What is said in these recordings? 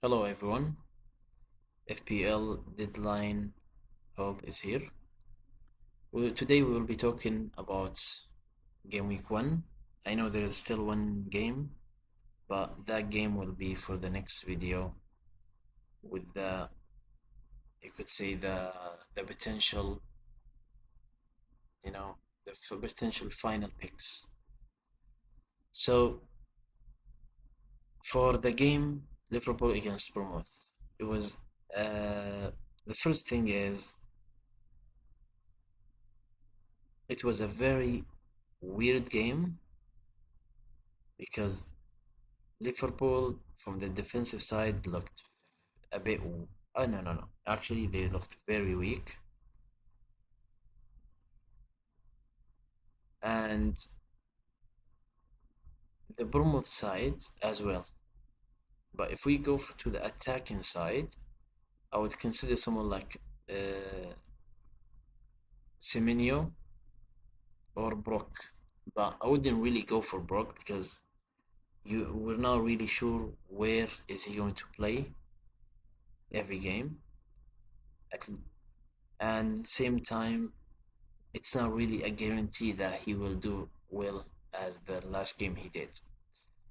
Hello everyone, FPL deadline hub is here. Today we will be talking about game week 1. I know there is still one game, but that game will be for the next video with you could say the potential, the potential final picks. So for the game Liverpool against Bournemouth, it was the first thing is it was a very weird game because Liverpool from the defensive side looked a bit. Oh no no no! Actually, they looked very weak, and the Bournemouth side as well. But if we go to the attacking side, I would consider someone like Semenyo or Brock. But I wouldn't really go for Brock because we're not really sure where is he going to play every game. At, and at the same time, it's not really a guarantee that he will do well as the last game he did.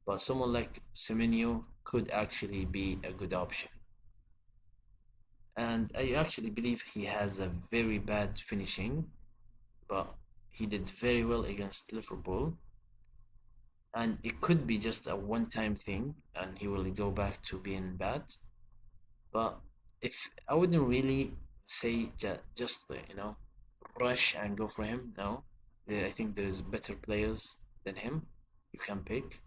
But someone like Semenyo could actually be a good option. And I actually believe he has a very bad finishing, but he did very well against Liverpool. And it could be just a one-time thing, and he will go back to being bad. But if I wouldn't really say just rush and go for him. No, I think there's better players than him you can pick,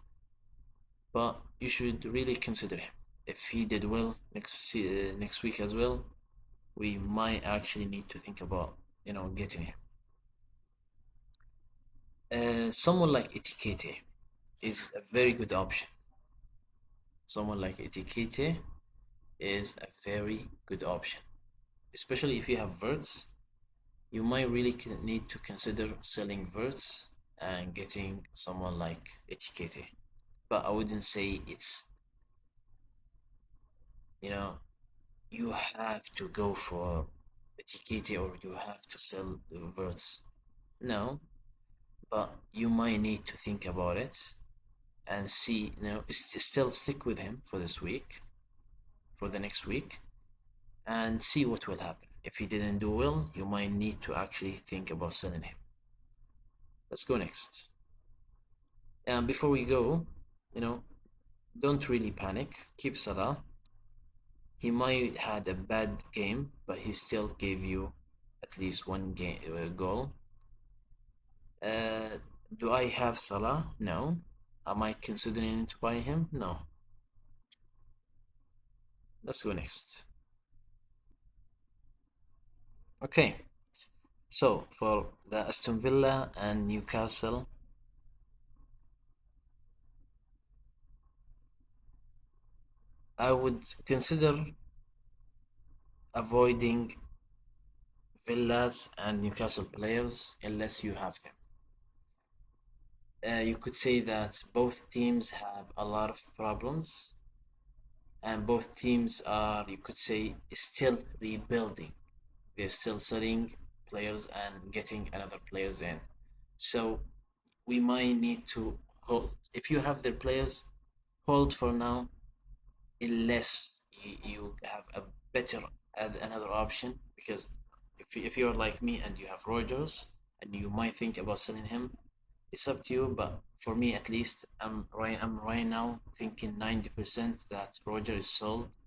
but you should really consider him. If he did well next week as well, we might actually need to think about getting him. Someone like Etiquette is a very good option. Someone like Etiquette is a very good option, especially if you have Verts. You might really need to consider selling Verts and getting someone like Etiquette. But I wouldn't say it's, you know, you have to go for Etiquette or you have to sell Verts. No, but you might need to think about it and see, still stick with him for this week, for the next week, and see what will happen. If he didn't do well, you might need to actually think about selling him. Let's go next. And before we go, you know, don't really panic. Keep Salah. He might had a bad game, but he still gave you at least one game goal. Uh, do I have Salah? No. Am I considering to buy him? No. Let's go next. Okay. So for the Aston Villa and Newcastle, I would consider avoiding Villas and Newcastle players unless you have them. You could say that both teams have a lot of problems, and both teams are, you could say, still rebuilding. They're still selling players and getting another players in. So we might need to hold. If you have their players, hold for now, unless you have a better another option. Because if you're like me and you have Rogers and you might think about selling him, it's up to you. But for me, at least, I'm right now thinking 90% that Roger is sold,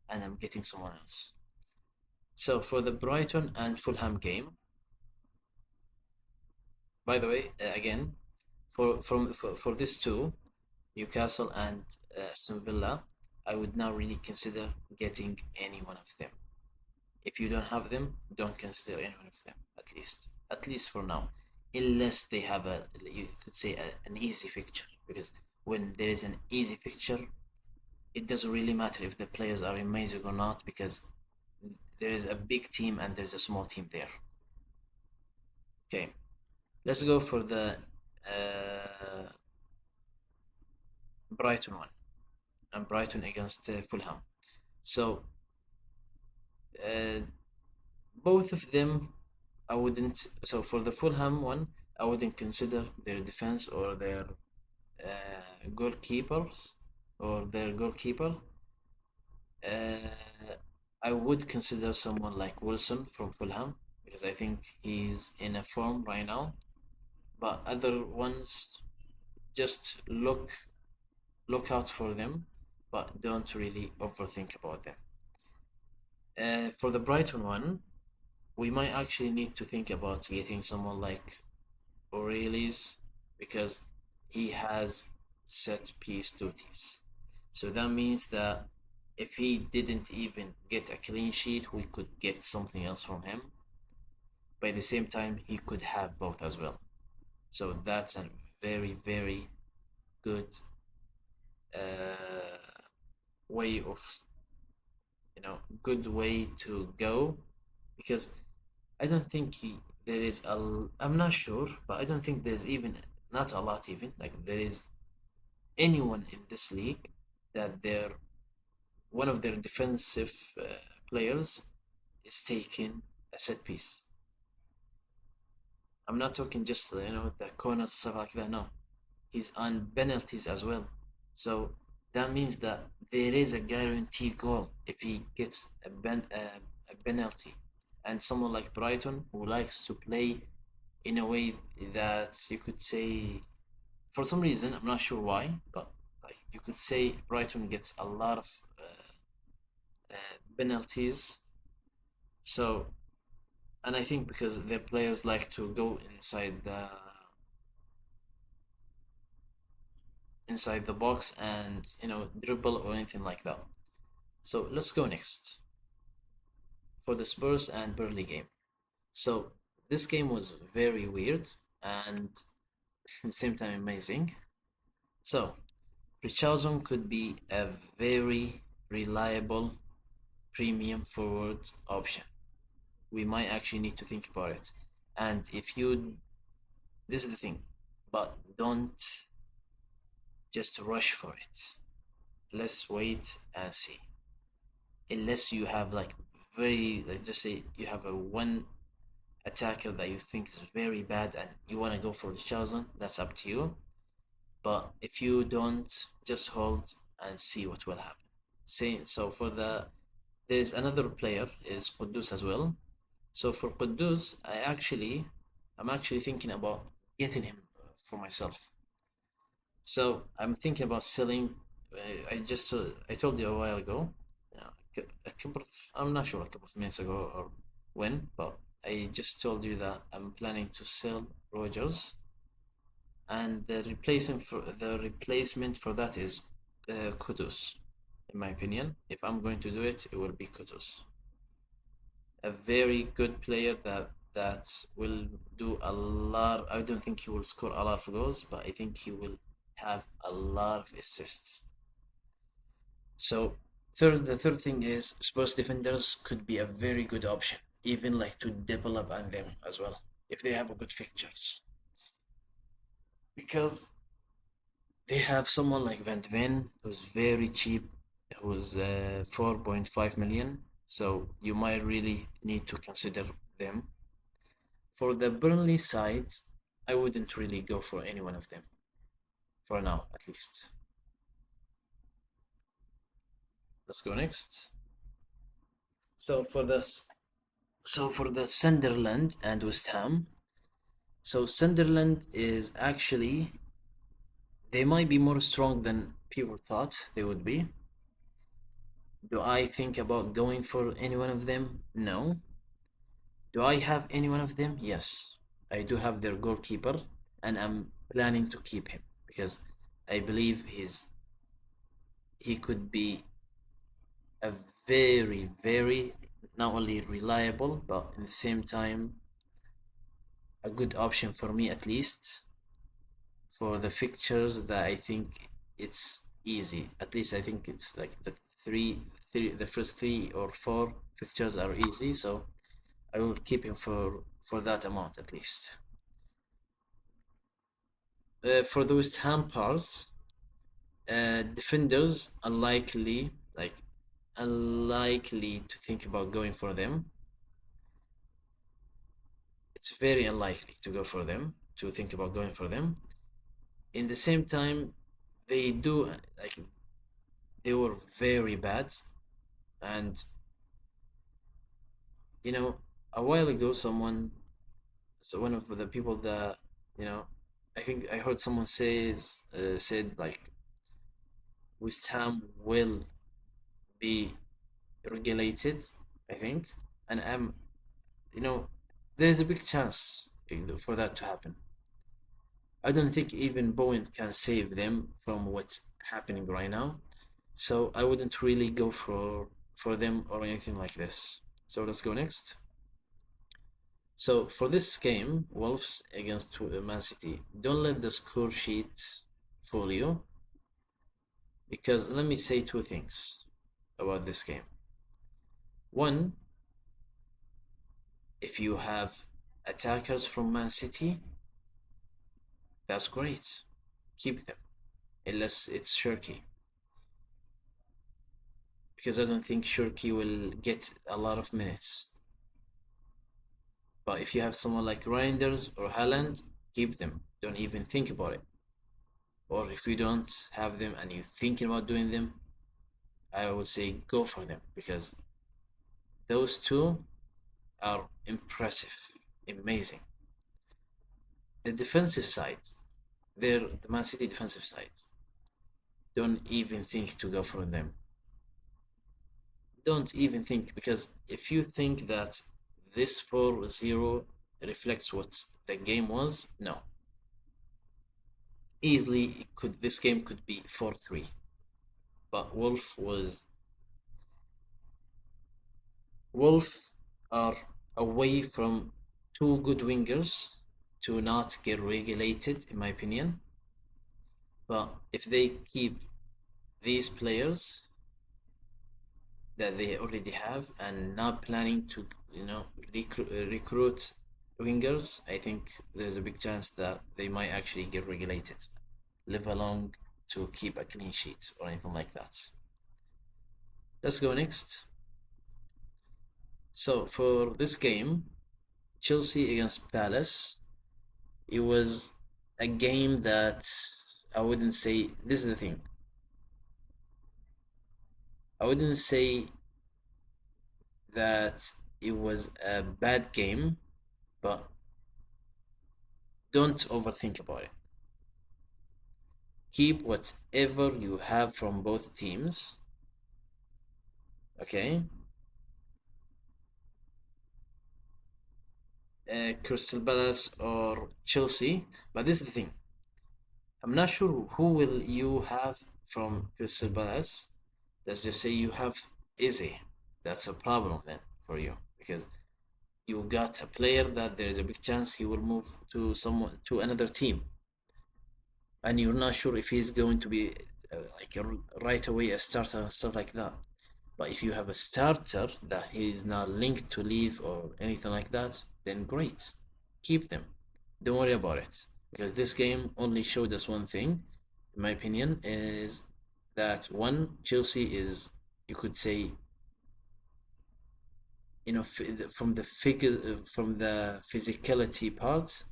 and I'm getting someone else. So for the Brighton and Fulham game, by the way, again, for this two, Newcastle and Aston Villa, I would now really consider getting any one of them. If you don't have them, don't consider any one of them, at least for now, unless they have you could say an easy fixture. Because when there is an easy fixture, it doesn't really matter if the players are amazing or not, because there is a big team and there's a small team there. Okay, let's go for the Brighton one, and Brighton against Fulham. So uh, both of them, I wouldn't. So for the Fulham one, I wouldn't consider their defense or their goalkeepers or their goalkeeper. Uh, I would consider someone like Wilson from Fulham because I think he's in a form right now. But other ones, just look out for them, but don't really overthink about them. For the Brighton one, we might actually need to think about getting someone like O'Reilly's because he has set piece duties. So that means that if he didn't even get a clean sheet, we could get something else from him. But at the same time, he could have both as well. So that's a very, very good way of, good way to go because I don't think there is I'm not sure, but I don't think there's even not a lot even like there is anyone in this league that one of their defensive players is taking a set piece. I'm not talking just the corners stuff like that. No, he's on penalties as well. So that means that there is a guaranteed goal if he gets a penalty. And someone like Brighton who likes to play in a way that you could say, for some reason, I'm not sure why, but like you could say Brighton gets a lot of penalties. So, and I think because their players like to go inside the box and dribble or anything like that. So let's go next for the Spurs and Burnley game. So this game was very weird and at the same time amazing. So Richarlison could be a very reliable premium forward option. We might actually need to think about it. And if you, this is the thing, but don't just rush for it. Let's wait and see. Unless you have like very, like just say you have a one attacker that you think is very bad and you want to go for the chosen, that's up to you. But if you don't, just hold and see what will happen. See, so there's another player is Kudus as well. So for Kudus, I'm actually thinking about getting him for myself. So I'm thinking about selling. I told you a while ago, a couple of I'm not sure a couple of minutes ago or when, but I just told you that I'm planning to sell Rogers, and the replacement for that is Kudus. In my opinion, if I'm going to do it, it will be Kudus, a very good player that will do a lot. I don't think he will score a lot of goals, but I think he will have a lot of assists. So the third thing is Spurs defenders could be a very good option, even like to develop on them as well if they have a good fixtures. Because they have someone like Van de Ven who's very cheap, who's 4.5 million. So you might really need to consider them. For the Burnley side, I wouldn't really go for any one of them for now, at least. Let's go next. So for this, so for the Sunderland and West Ham, so Sunderland is actually they might be more strong than people thought they would be. Do I think about going for any one of them? No. Do I have any one of them? Yes. I do have their goalkeeper, and I'm planning to keep him because I believe he could be a very, very not only reliable but at the same time a good option for me at least for the fixtures that I think it's easy. At least I think it's like the first 3 or 4 fixtures are easy, so I will keep him for that amount at least. For the West Ham part, defenders unlikely like unlikely to think about going for them. It's very unlikely to go for them, to think about going for them. In the same time, they do like they were very bad, and you know, a while ago, so one of the people that you know, I think I heard someone said like West Ham will be regulated, I think, and you know, there is a big chance for that to happen. I don't think even Bowen can save them from what's happening right now. So I wouldn't really go for them or anything like this. So let's go next. So for this game, Wolves against Man City, don't let the score sheet fool you, because let me say two things about this game. One, if you have attackers from Man City, that's great. Keep them, unless it's Shirky, because I don't think Shirky will get a lot of minutes. But if you have someone like Reinders or Haaland, keep them. Don't even think about it. Or if you don't have them and you're thinking about doing them, I would say go for them, because those two are impressive, amazing. The defensive side, the Man City defensive side, don't even think to go for them. Don't even think, because if you think that this 4-0 reflects what the game was, no. Easily, this game could be 4-3. But Wolf are away from two good wingers to not get regulated, in my opinion. But if they keep these players that they already have and not planning to, recruit wingers, I think there's a big chance that they might actually get regulated, live along to keep a clean sheet or anything like that. Let's go next. So for this game, Chelsea against Palace, it was a game that I wouldn't say. This is the thing. I wouldn't say that it was a bad game, but don't overthink about it. Keep whatever you have from both teams. Okay. Crystal Palace or Chelsea. But this is the thing. I'm not sure who will you have from Crystal Palace. Let's just say you have Izzy. That's a problem then for you, because you got a player that there is a big chance he will move to another team, and you're not sure if he's going to be right away a starter and stuff like that. But if you have a starter that he's not linked to leave or anything like that, then great, keep them. Don't worry about it, because this game only showed us one thing, in my opinion, is that one, Chelsea is, you could say, from the figure, from the physicality part,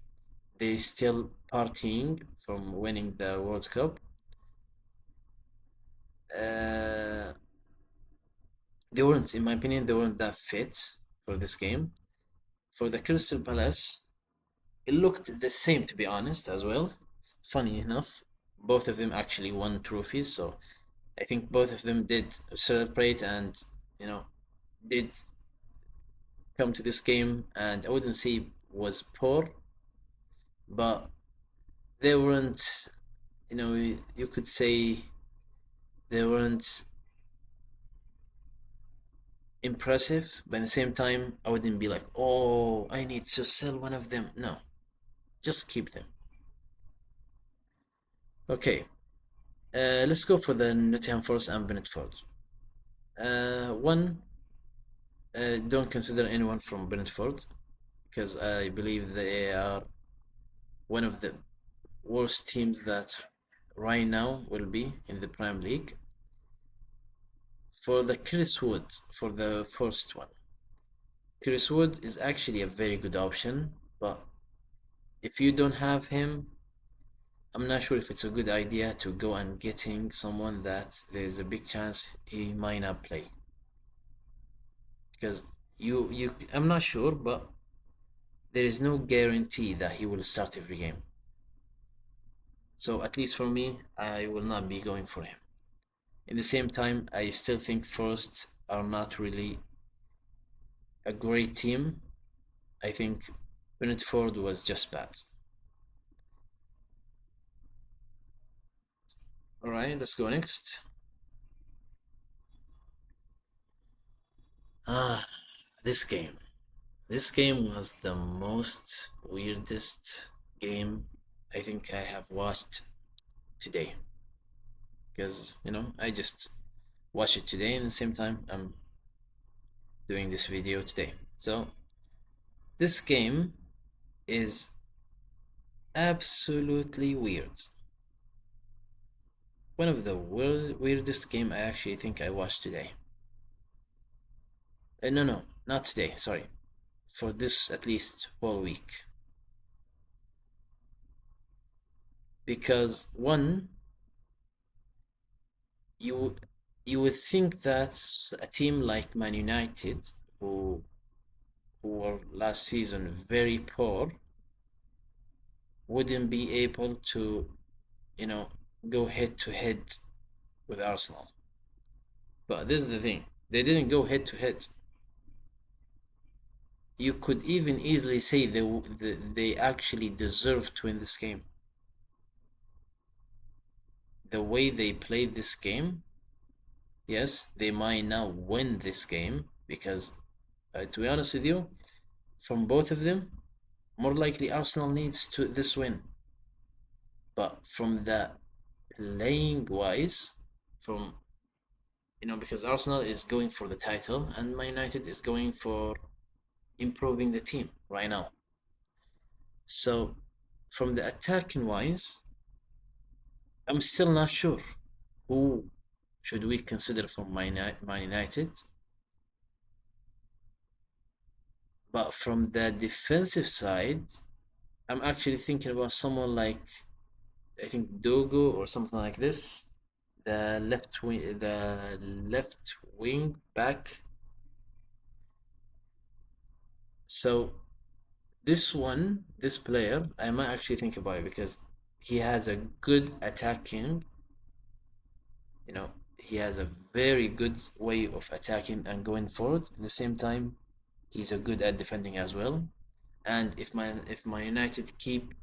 they still partying from winning the World Cup. Uh, they weren't, in my opinion, they weren't that fit for this game. For the Crystal Palace, it looked the same, to be honest, as well. Funny enough, both of them actually won trophies, so I think both of them did celebrate and did come to this game, and I wouldn't say was poor, but they weren't. You could say they weren't impressive, but at the same time, I wouldn't be like, oh, I need to sell one of them. No, just keep them. Okay, let's go for the Nottingham Forest and Brentford. One, don't consider anyone from Brentford, because I believe they are one of the worst teams that right now will be in the Prime League. For the Chris Wood, for the first one, Chris Wood is actually a very good option, but if you don't have him, I'm not sure if it's a good idea to go and getting someone that there's a big chance he might not play. Because I'm not sure, but there is no guarantee that he will start every game. So at least for me, I will not be going for him. In the same time, I still think Forest are not really a great team. I think Brentford was just bad. All right, let's go next. Ah, this game. This game was the most weirdest game I think I have watched today. Because, I just watched it today and at the same time I'm doing this video today. So, this game is absolutely weird. One of the weirdest game I actually think I watched today. No, not today, sorry. For this at least whole week. Because one, you you would think that a team like Man United, who were last season very poor, wouldn't be able to, you know, go head to head with Arsenal. But this is the thing. They didn't go head to head. You could even easily say they actually deserve to win this game. The way they played this game, yes, they might not win this game because, to be honest with you, from both of them, more likely Arsenal needs to this win. But from the playing wise, from because Arsenal is going for the title and Man United is going for improving the team right now. So from the attacking wise, I'm still not sure who should we consider from Man United. But from the defensive side, I'm actually thinking about someone like I think Dogo or something like this. The left wing back. So this player, I might actually think about it because he has a good attacking, he has a very good way of attacking and going forward. At the same time, he's a good at defending as well. And if my United keep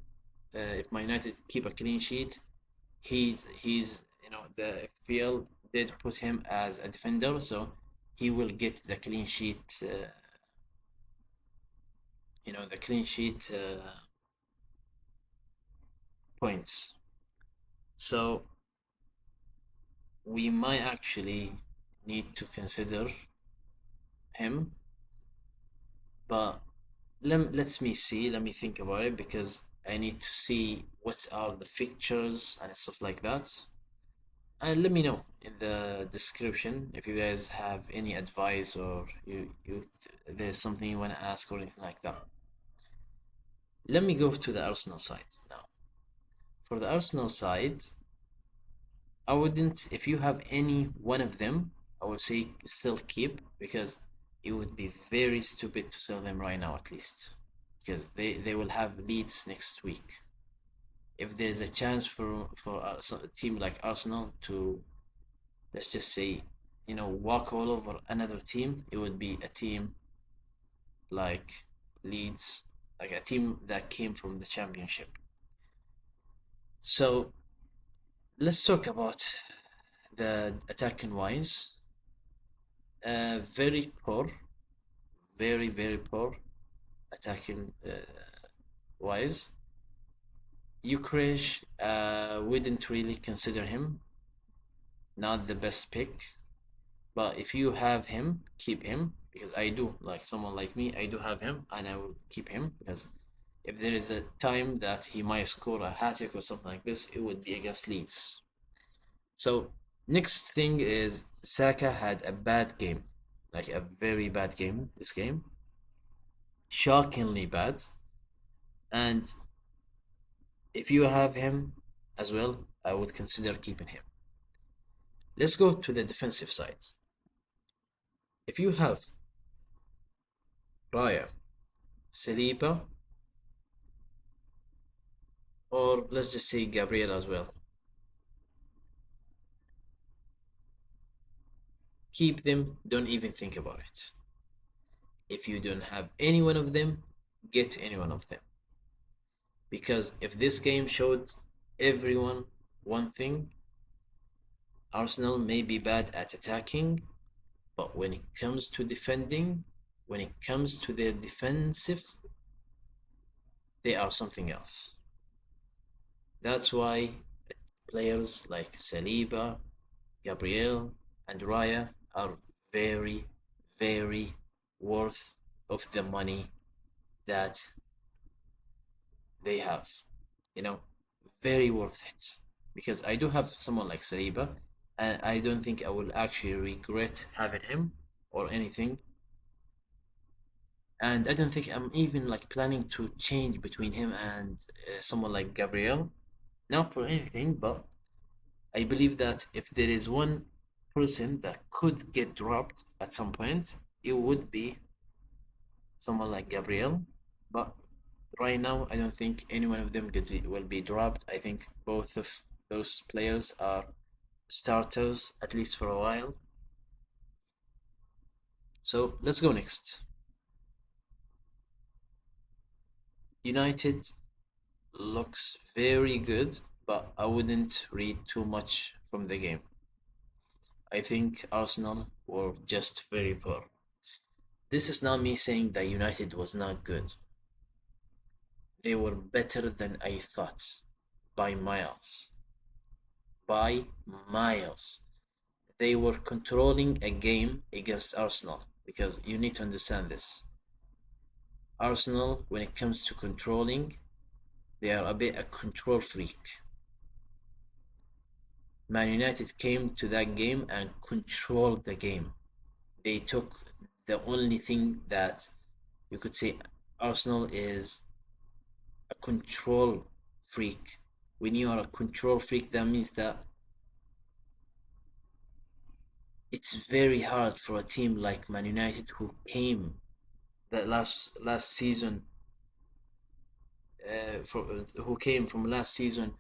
a clean sheet, he's the FPL did put him as a defender, so he will get the clean sheet. The clean sheet points. So we might actually need to consider him, but let me see. Let me think about it because I need to see what are the fixtures and stuff like that. And let me know in the description if you guys have any advice or there's something you want to ask or anything like that. Let me go to the Arsenal side now. For the Arsenal side, I wouldn't, if you have any one of them, I would say still keep because it would be very stupid to sell them right now at least because they will have leads next week. If there's a chance for a team like Arsenal to, let's just say, walk all over another team, it would be a team like Leeds, like a team that came from the championship. So let's talk about the attacking wise. Very poor, very very poor attacking wise. Ukresh, wouldn't really consider him. Not the best pick. But if you have him, keep him because I do like someone like me. I do have him, and I will keep him because if there is a time that he might score a hat trick or something like this, it would be against Leeds. So Next thing is Saka had a bad game, like a very bad game. This game, shockingly bad. And if you have him as well, I would consider keeping him. Let's go to the defensive side. If you have Raya, Saliba, or let's just say Gabriel as well, keep them. Don't even think about it. If you don't have any one of them, get any one of them. Because if this game showed everyone one thing, Arsenal may be bad at attacking, but when it comes to defending, when it comes to their defensive, they are something else. That's why players like Saliba, Gabriel, and Raya are very, very worth of the money that they have. You know, very worth it. Because I do have someone like Saliba, and I don't think I will actually regret having him or anything. And I don't think I'm even like planning to change between him and someone like Gabriel. Not for anything, but I believe that if there is one person that could get dropped at some point, it would be someone like Gabriel. But right now, I don't think any one of them will be dropped. I think both of those players are starters, at least for a while. So let's go next. United looks very good, but I wouldn't read too much from the game. I think Arsenal were just very poor. This is not me saying that United was not good. They were better than I thought by miles. By miles. They were controlling a game against Arsenal because you need to understand this. Arsenal, when it comes to controlling, they are a bit a control freak. Man United came to that game and controlled the game. They took the only thing that you could say Arsenal is a control freak. When you are a control freak, that means that it's very hard for a team like Man United who came that last season, who came from last season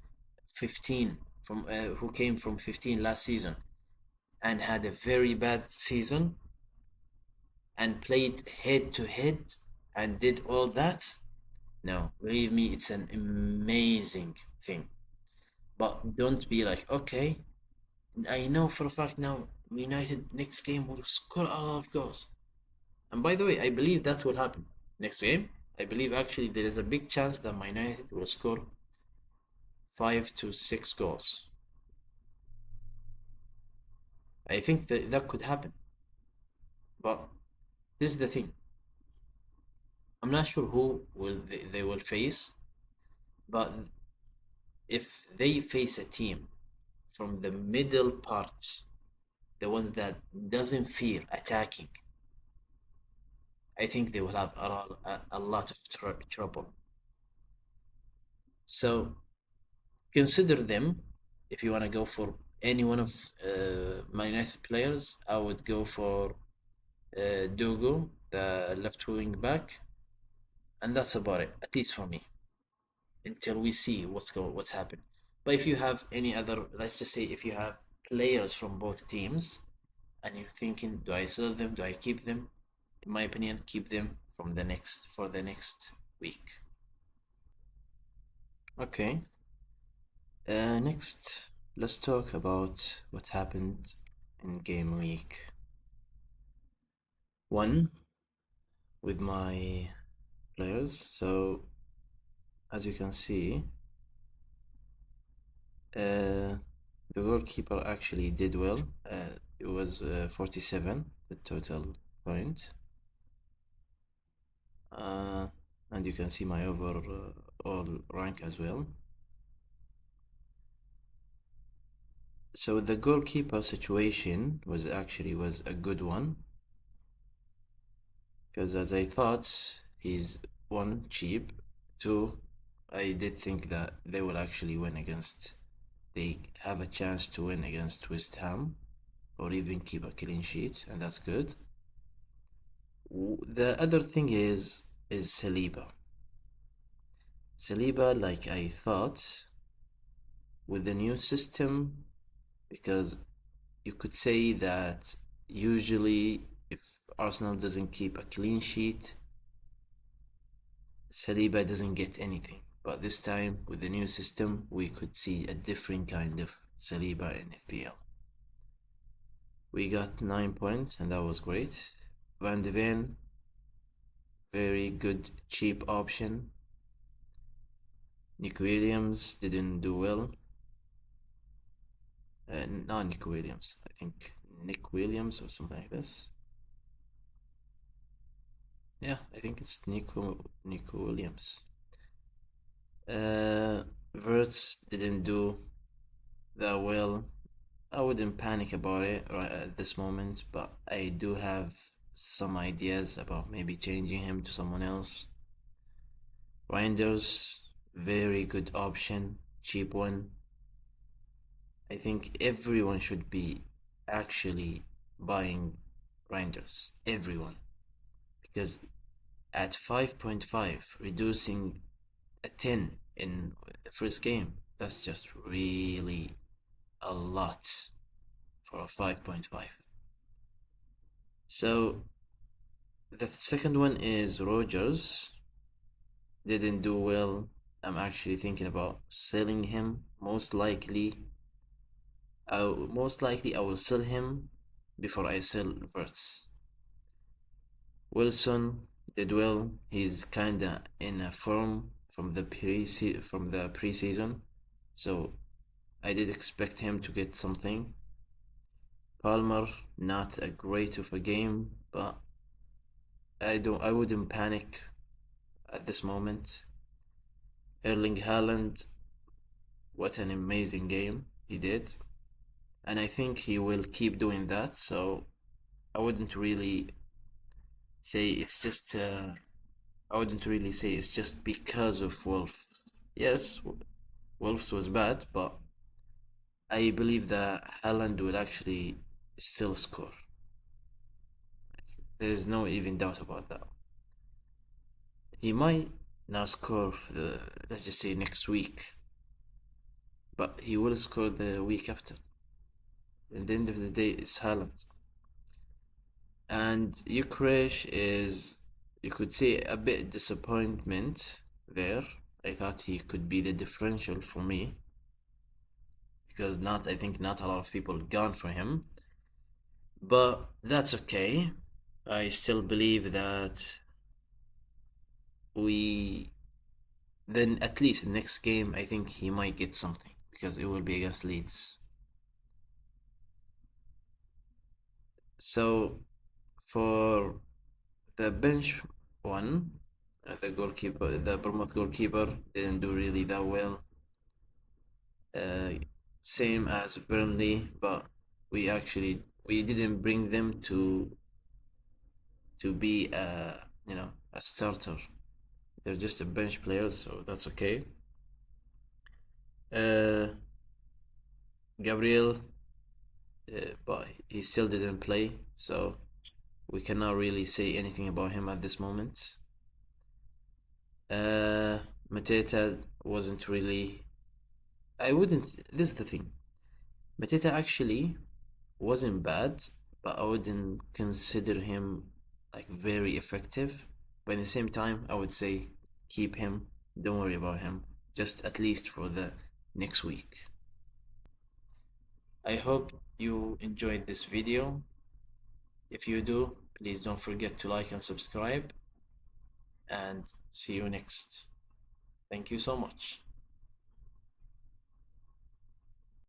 15 from who came from 15 last season and had a very bad season and played head to head and did all that. No, believe me, it's an amazing thing. But don't be like, okay, I know for a fact now United next game will score a lot of goals. And by the way, I believe that will happen next game. I believe actually there is a big chance that Man United will score 5 to 6 goals. I think that could happen. But this is the thing. I'm not sure who will they will face, but if they face a team from the middle part, the ones that doesn't fear attacking, I think they will have a lot of trouble. So consider them if you want to go for any one of my United players. I would go for Dogo, the left wing back, and that's about it, at least for me, until we see what's happened. But if you have any other, let's just say, if you have players from both teams, and you're thinking, do I sell them? Do I keep them? In my opinion, keep them from the next for the next week. Okay. Next, let's talk about what happened in game week 1 with my players. So, as you can see, the goalkeeper actually did well. It was 47, the total point. And you can see my overall rank as well. So the goalkeeper situation was a good one because as I thought, he's one cheap, two, I did think that they will actually win against. They have a chance to win against West Ham or even keep a clean sheet, and that's good. The other thing is Saliba. Saliba, like I thought, with the new system, because you could say that usually if Arsenal doesn't keep a clean sheet, Saliba doesn't get anything. But this time, with the new system, we could see a different kind of Saliba in FPL. We got 9 points, and that was great. Van de Ven, very good, cheap option. Nick Williams didn't do well. Not Nick Williams, I think Nick Williams or something like this. Yeah, I think it's Nico Williams. Uh, Verts didn't do that well. I wouldn't panic about it right at this moment, but I do have some ideas about maybe changing him to someone else. Reinders, very good option, cheap one. I think everyone should be actually buying Reinders. Everyone. Because at 5.5, reducing a 10 in the first game, that's just really a lot for a 5.5. So the second one is Rogers. Didn't do well. I'm actually thinking about selling him. Most likely I will sell him before I sell Verts. Wilson did well. He's kinda in a form from the preseason, so I did expect him to get something. Palmer, not a great of a game, but I wouldn't panic at this moment. Erling Haaland, what an amazing game he did, and I think he will keep doing that. So I wouldn't really say it's just. I wouldn't really say it's just because of Wolf. Yes, Wolves was bad, but I believe that Haaland will actually still score. There's no even doubt about that. He might not score for the, let's just say, next week, but he will score the week after. At the end of the day, it's Haaland. And Ukresh is, you could say, a bit disappointment there. I thought he could be the differential for me because I think not a lot of people gone for him. But that's okay. I still believe that we then at least the next game I think he might get something because it will be against Leeds. So for the bench one, the Bournemouth goalkeeper didn't do really that well. Uh, Same as Burnley, but we didn't bring them to be a starter. They're just a bench players, so that's okay. Uh, Gabriel, but he still didn't play, so we cannot really say anything about him at this moment. Mateta wasn't really. I wouldn't. This is the thing. Mateta actually wasn't bad, but I wouldn't consider him like very effective. But at the same time, I would say keep him. Don't worry about him. Just at least for the next week. I hope you enjoyed this video. If you do, please don't forget to like and subscribe, and see you next. Thank you so much.